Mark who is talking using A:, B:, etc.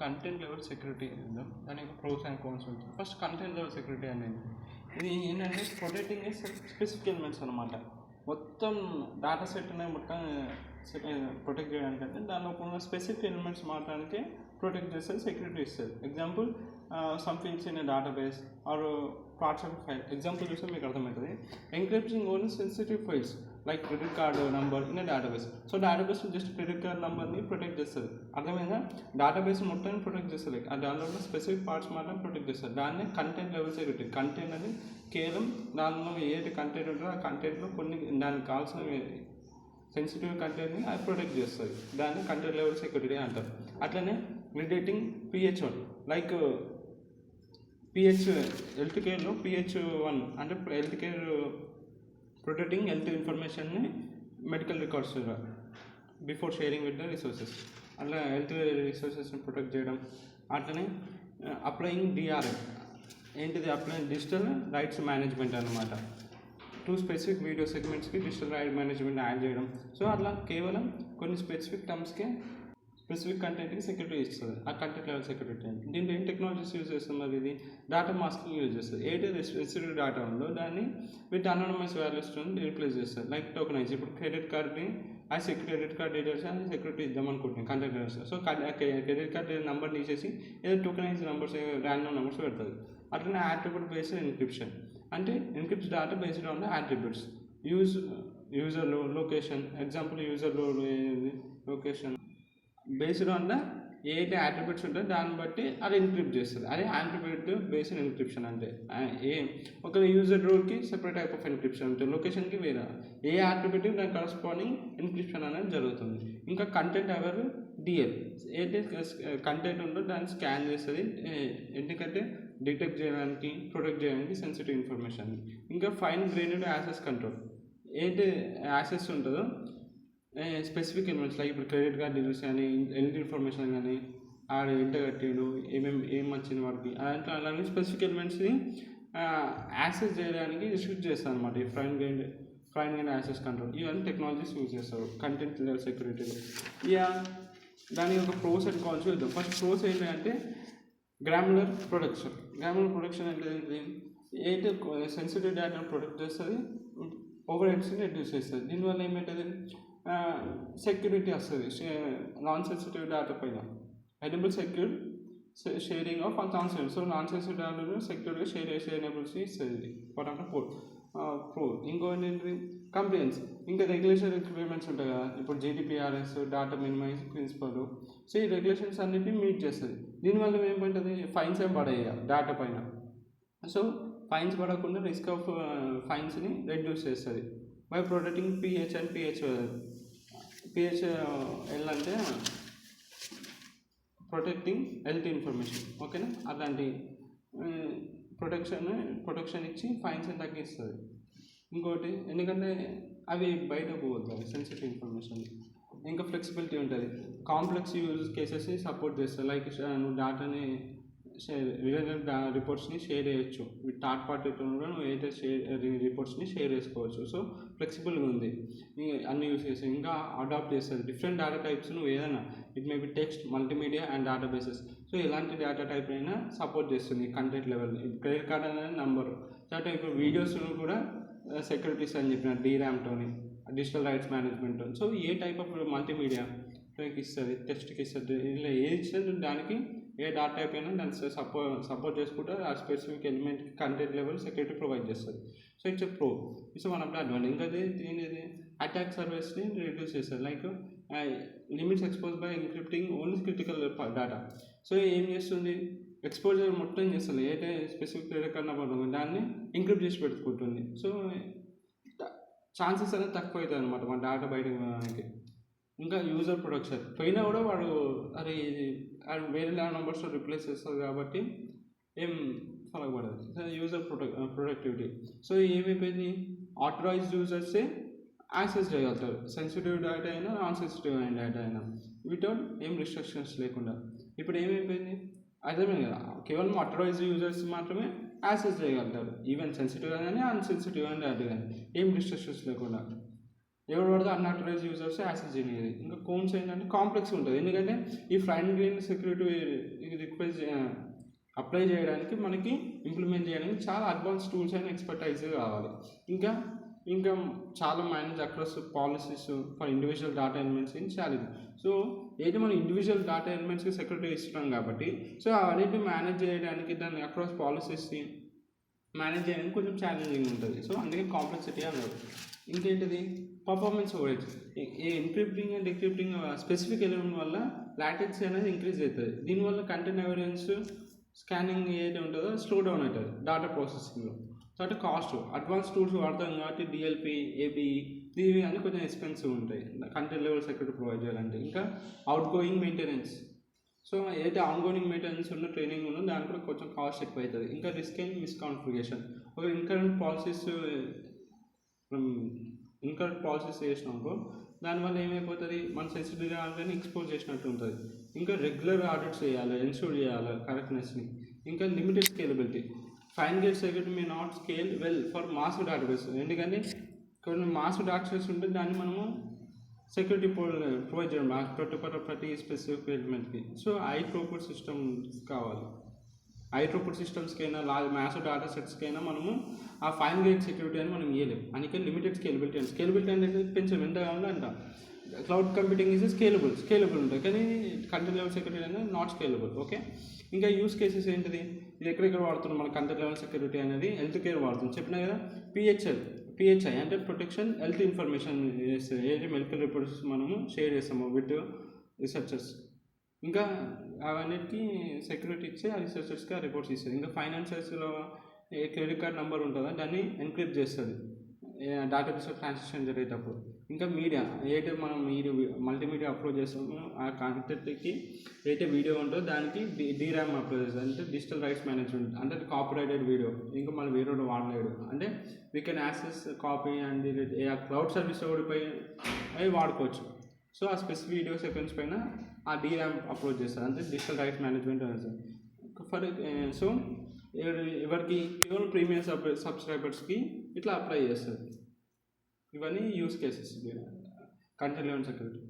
A: Content level security ఉందాం, దాని యొక్క ప్రోస్ అండ్ కాన్స్ ఉంటుంది. ఫస్ట్ కంటెంట్ లెవెల్ సెక్యూరిటీ అనేది ఇది ఏంటంటే ప్రొటెక్టింగ్ స్పెసిఫిక్ ఎలిమెంట్స్ అనమాట. మొత్తం డేటా సెట్ని మొత్తం ప్రొటెక్ట్ చేయడానికి అంటే దానిలో ఉన్న స్పెసిఫిక్ ఎలిమెంట్స్ మాత్రానికి ప్రొటెక్ట్ చేస్తుంది, సెక్యూరిటీ ఇస్తుంది. Example some fields in database or parts of file. Example చూస్తే మీకు అర్థమవుతుంది. Encrypting only sensitive files like credit card number in database. So database just credit card నెంబర్ని ప్రొటెక్ట్ చేస్తుంది. అర్థమైందా? డేటాబేస్ మొత్తాన్ని ప్రొటెక్ట్ చేస్తుంది. ఆ దానిలో ఉన్న స్పెసిఫిక్ పార్ట్స్ మాత్రం ప్రొటెక్ట్ చేస్తుంది. దాన్ని కంటెంట్ లెవెల్ సెక్యూరిటీ. కంటెంట్ అని కేవలం దానిలో ఏది కంటెంట్ ఉంటుందో ఆ కంటెంట్లో కొన్ని దానికి కావాల్సిన సెన్సిటివ్ కంటెంట్ని అది ప్రొటెక్ట్ చేస్తుంది. దాన్ని కంటెంట్ లెవెల్ సెక్యూరిటీ అంటారు. అట్లనే రిడేటింగ్ PH1 లైక్ హెల్త్ కేర్లో PH1 అంటే హెల్త్ కేర్ ప్రొటెక్టింగ్ హెల్త్ ఇన్ఫర్మేషన్ని medical records before sharing with the resources. అట్లా హెల్త్ రిసోర్సెస్ని ప్రొటెక్ట్ చేయడం. అట్లనే అప్లయింగ్ DRM ఏంటిది? అప్లయింగ్ డిజిటల్ రైట్స్ మేనేజ్మెంట్ అనమాట. 2 స్పెసిఫిక్ వీడియో సెగ్మెంట్స్కి డిజిటల్ రైట్ మేనేజ్మెంట్ యాడ్ చేయడం. సో అట్లా కేవలం కొన్ని స్పెసిఫిక్ టర్మ్స్కి స్పెసిఫిక్ కంటెంట్కి సెక్యూరిటీ ఇస్తుంది. ఆ కంటెంట్ లెవెల్ సెక్యూరిటీ అంటే దీంట్లో ఏం టెక్నాలజీస్ యూజ్ చేస్తున్నారు? ఇది డేటా మాస్కింగ్ యూజ్ చేస్తుంది. ఏదైతే స్పెసిఫిక్ డేటా ఉందో దాన్ని విత్ అనానమస్ వాల్యూస్తో రీప్లేస్ చేస్తారు. Like tokenise. ఇప్పుడు క్రెడిట్ కార్డ్ని క్రెడిట్ కార్డ్ డీటెయిల్స్ అని సెక్యూరిటీ ఇద్దాం అనుకుంటున్నాం content levels. So credit card number తీసేసి ఏదో టోకనైజ్ నెంబర్స్ ర్యాండమ్ నెంబర్స్ పెడుతుంది. అట్లనే యాట్రిబ్యూట్ బేస్డ్ ఎన్క్రిప్షన్ అంటే encrypts data based on attributes. User location. Example user location based on the ఏదైతే యాట్రిబ్యూట్స్ ఉంటుందో దాన్ని బట్టి అది ఎన్క్రిప్ట్ చేస్తుంది. అదే యాట్రిబ్యూట్ బేస్డ్ ఎన్క్రిప్షన్ అంటే ఒక యూజర్ రోల్కి సెపరేట్ టైప్ ఆఫ్ ఎన్క్రిప్షన్ ఉంటుంది, లొకేషన్కి వేరే ఏ యాట్రిబ్యూట్ దాని కరస్పాండింగ్ ఎన్క్రిప్షన్ అనేది జరుగుతుంది. ఇంకా కంటెంట్ అవర్ DL ఏదైతే కంటెంట్ ఉందో దాన్ని స్కాన్ చేస్తుంది. ఎందుకంటే డిటెక్ట్ చేయడానికి, ప్రొటెక్ట్ చేయడానికి సెన్సిటివ్ ఇన్ఫర్మేషన్. ఇంకా ఫైన్ గ్రెయిన్డ్ యాక్సెస్ కంట్రోల్. ఏదైతే యాక్సెస్ ఉంటుందో స్పెసిఫిక్ ఎలిమెంట్స్ లైక్ ఇప్పుడు క్రెడిట్ కార్డ్ డీటెయిల్స్ కానీ హెల్త్ ఇన్ఫర్మేషన్ కానీ ఆడ ఎంత కట్టిండు ఏం వచ్చింది వాడికి అలాగే స్పెసిఫిక్ ఎలిమెంట్స్ని యాక్సెస్ చేయడానికి రిస్ట్రిక్ట్ చేస్తారు అనమాట. ఈ ఫైన్ గ్రెయిన్డ్ యాక్సెస్ కంట్రోల్ ఇవన్నీ టెక్నాలజీస్ యూజ్ చేస్తారు కంటెంట్ లెవెల్ సెక్యూరిటీలో. దాని యొక్క ప్రోస్ అండ్ కాన్స్ చూద్దాం. ఫస్ట్ ప్రోస్ ఏంటంటే గ్రాన్యులర్ ప్రొటెక్షన్. గ్రాన్యులర్ ప్రొటెక్షన్ అంటే ఏదైతే సెన్సిటివ్ డేటాను ప్రొటెక్ట్ చేస్తుంది, ఓవర్ హెడ్స్ని రెడ్యూస్ చేస్తుంది. దీనివల్ల ఏమవుతుంది? సెక్యూరిటీ వస్తుంది నాన్ సెన్సిటివ్ డేటా పైన. Enable secure sharing of non sensitive. So non sensitive డేటాను సెక్యూర్గా షేర్ ఎనేబుల్స్ ఇస్తుంది. ప్రో ఇంకోటి ఏంటి? కంప్లైన్స్. ఇంకా రెగ్యులేషన్ రిక్వైర్మెంట్స్ ఉంటాయి కదా, ఇప్పుడు GDPRS data minimise principle. So ఈ రెగ్యులేషన్స్ అన్నిటిని మీట్ చేస్తుంది. దీనివల్ల ఏమంటుంది? ఫైన్స్ ఏం పడాయి డేటా పైన. సో ఫైన్స్ పడకుండా రిస్క్ ఆఫ్ ఫైన్స్ని రెడ్యూస్ చేస్తుంది by protecting PH and PHL అంటే ప్రొటెక్టింగ్ హెల్త్ ఇన్ఫర్మేషన్. ఓకేనా? అలాంటి ప్రొటెక్షన్ ఇచ్చి ఫైన్స్ని తగ్గిస్తుంది. ఇంకోటి ఎందుకంటే అవి బయట పోవద్దు సెన్సిటివ్ ఇన్ఫర్మేషన్. ఇంకా ఫ్లెక్సిబిలిటీ ఉంటుంది. కాంప్లెక్స్ యూజ్ కేసెస్ని సపోర్ట్ చేస్తుంది. లైక్ నువ్వు డేటాని రిలేటెడ్ రిపోర్ట్స్ని షేర్ చేయొచ్చు. థర్డ్ పార్టీతో నువ్వు ఏదైతే రిపోర్ట్స్ని షేర్ చేసుకోవచ్చు. సో ఫ్లెక్సిబుల్గా ఉంది. అన్ని యూస్ చేసి ఇంకా అడాప్ట్ చేస్తుంది డిఫరెంట్ డేటా టైప్స్. నువ్వు ఏదైనా it may be text, multimedia and databases. So ఎలాంటి డేటా టైప్ అయినా సపోర్ట్ చేస్తుంది కంటెంట్ లెవెల్. క్రెడిట్ కార్డ్ అనేది నెంబర్. అంటే ఇప్పుడు వీడియోస్ కూడా సెక్యూరిటీస్ అని చెప్పిన DRAMతోని, డిజిటల్ రైట్స్ మేనేజ్మెంట్. సో ఏ టైప్ ఆఫ్ మల్టీమీడియా ఇస్తుంది, టెక్స్ట్కి ఇస్తుంది. ఇలా ఏది ఇస్తుంది దానికి ఏ డేటా టైప్ అయినా దాన్ని సపోర్ట్ చేసుకుంటే ఆ స్పెసిఫిక్ ఎలిమెంట్కి కంటెంట్ లెవెల్ సెక్యూరిటీ ప్రొవైడ్ చేస్తుంది. So it's pro. It's one of the advantage. ఇంకా ఏంటిది? అటాక్ సర్వీస్ని రిడ్యూస్ చేస్తుంది. Like limits expose by encrypting only critical data. So ఏం చేస్తుంది? ఎక్స్పోజర్ మొత్తం చేస్తుంది. ఏదైతే స్పెసిఫిక్ క్రెడిట్ కార్డ్ నెంబర్ దాన్ని ఎన్క్రిప్ట్ చేసి పెట్టుకుంటుంది. సో ఛాన్సెస్ అనేది తక్కువ అవుతుంది అనమాట మన డేటా బయటకు పోవడానికి. ఇంకా యూజర్ ప్రొటెక్షన్ పోయినా కూడా వాడు అరే వేరే నెంబర్స్తో రిప్లేస్ చేస్తుంది కాబట్టి ఏం ఫలకపడదు. User productivity. సో ఏమైపోయింది? ఆథరైజ్డ్ యూజర్సే యాక్సెస్ చేయగలుగుతారు సెన్సిటివ్ డేటా అయినా నాన్ సెన్సిటివ్ అయిన డేటా అయినా వితౌట్ ఏం రిస్ట్రిక్షన్స్ లేకుండా. ఇప్పుడు ఏమైపోయింది? అర్థమే కదా, కేవలం ఆథరైజ్డ్ యూజర్స్ మాత్రమే యాక్సెస్ చేయగలుగుతారు. ఈవెన్ సెన్సిటివ్ కానీ అన్సెన్సిటివ్ అని డేటా కానీ ఏం రిస్ట్రిక్షన్స్ లేకుండా. ఎవరు పడితే అన్ఆథరైజ్ యూజర్స్ యాక్సెస్ చేయలేదు. ఇంకా కోన్స్ ఏంటంటే కాంప్లెక్స్ ఉంటుంది, ఎందుకంటే ఈ fine grain security request apply చేయడానికి మనకి ఇంప్లిమెంట్ చేయడానికి చాలా అడ్వాన్స్ టూల్స్ అండ్ ఎక్స్పర్టైజ్ కావాలి. ఇంకా ఇంకా చాలా manage across policies for individual data elements in challenge. So ఏది మనం ఇండివిజువల్ డేటా ఎలిమెంట్స్కి సెక్యూరిటీ ఇస్తున్నాం కాబట్టి సో అవన్నిటిని మేనేజ్ చేయడానికి దాన్ని అక్రాస్ పాలసీస్ని మేనేజ్ చేయడానికి కొంచెం ఛాలెంజింగ్ ఉంటుంది. సో అందుకే కాంప్లెక్సిటీ అన్నారు. ఇంకేంటిది పర్ఫార్మెన్స్ ఓవరేజ్. ఈ ఎన్క్రిప్టింగ్ అండ్ డిక్రిప్టింగ్ స్పెసిఫిక్ ఎలిమెంట్ వల్ల లాటెన్సీ అనేది ఇంక్రీజ్ అవుతుంది. దీనివల్ల కంటెంట్ ఎవిడెన్స్ స్కానింగ్ ఏదైతే ఉంటుందో స్లో డౌన్ అవుతుంది డేటా ప్రాసెసింగ్లో. తర్వాత కాస్ట్, అడ్వాన్స్ టూల్స్ వాడతాం కాబట్టి డిఎల్పి, ఏబిఈ ఇవి అన్నీ కొంచెం ఎక్స్పెన్సివ్ ఉంటాయి కంటెంట్ లెవెల్ సెక్యూరిటీ ప్రొవైడ్ చేయాలంటే. ఇంకా అవుట్ గోయింగ్ మెయింటెనెన్స్, సో ఏదైతే ఆన్ గోయింగ్ మెయింటెనెన్స్ ఉన్న ట్రైనింగ్ ఉందో దాని కూడా కొంచెం కాస్ట్ ఎక్కువ అవుతుంది. ఇంకా రిస్క్ అండ్ మిస్కాన్ఫిగరేషన్, ఒక ఇన్కరెంట్ పాలసీస్ చేసినామో దానివల్ల ఏమైపోతుంది, మన సెన్సిటివ్ డేటాని ఎక్స్పోజ్ చేసినట్టు ఉంటుంది. ఇంకా రెగ్యులర్ ఆడిట్స్ చేయాలి, ఎన్షూర్ చేయాలి కరెక్ట్నెస్ని. ఇంకా limited scalability, fine grade security may not scale well for mass database. ఎందుకంటే కొన్ని మాస్ డేటాబేస్ ఉంటే దాన్ని మనము సెక్యూరిటీ ప్రొవైడ్ చేయడం ప్రతి స్పెసిఫిక్ ఎలిమెంట్కి. సో హై థ్రూపుట్ సిస్టమ్స్ కావాలి. హై థ్రూపుట్ సిస్టమ్స్కైనా మ్యాస్ డేటా సెట్స్కైనా మనము ఆ ఫైన్ గ్రేడ్ సెక్యూరిటీ అని మనం ఇవ్వలేము. అందుకని లిమిటెడ్ స్కేలబిలిటీ అనేది పెంచాం ఎంత కావాలో అంట. క్లౌడ్ కంప్యూటింగ్ ఈజ్ స్కేలబుల్ ఉంటుంది, కానీ కంటెంట్ లెవెల్ సెక్యూరిటీ అనేది నాట్ స్కేలబుల్. ఓకే, ఇంకా యూస్ కేసెస్ ఏంటిది, ఇది ఎక్కడెక్కడ వాడుతున్నాం మన కంటెంట్ లెవెల్ సెక్యూరిటీ అనేది హెల్త్ కేర్ వాడుతుంది చెప్పినా కదా. పిహెచ్ఐ అంటే ప్రొటెక్షన్ హెల్త్ ఇన్ఫర్మేషన్ చేస్తుంది, ఏది మెడికల్ రిపోర్ట్స్ మనము షేర్ చేస్తాము విత్ రీసెర్చర్స్. ఇంకా అవన్నిటికీ సెక్యూరిటీ ఇచ్చే ఆ రీసెర్చర్స్కి ఆ రిపోర్ట్స్ ఇస్తుంది. ఇంకా ఫైనాన్షియల్స్లో ఏ క్రెడిట్ కార్డ్ నెంబర్ ఉంటుందో దాన్ని ఎన్క్రిప్ట్ చేస్తుంది డేటాబేస్లో ట్రాన్సాక్షన్ జరిగేటప్పుడు. ఇంకా మీడియా ఏదైతే మనం మల్టీమీడియా అప్లోడ్ చేస్తామో ఆ కంటెంట్కి ఏదైతే వీడియో ఉంటుందో దానికి DRAM అప్లోడ్ చేస్తుంది, అంటే డిజిటల్ రైట్స్ మేనేజ్మెంట్. అంటే కాపీరైటెడ్ వీడియో ఇంకా మళ్ళీ వేరే వాడలేడు, అంటే we can access copy and cloud service ఓడిపోయి అవి వాడుకోవచ్చు. సో ఆ స్పెసిఫిక్ వీడియో సెక్వెన్స్ పైన ఆ DRAM అప్లోడ్ చేస్తారు, అంటే డిజిటల్ రైట్స్ మేనేజ్మెంట్ అనేది. సో ఎవరికి కేవలం ప్రీమియం సబ్స్క్రైబర్స్కి ఇట్లా అప్లై చేస్తుంది. ఇవన్నీ use cases content level security.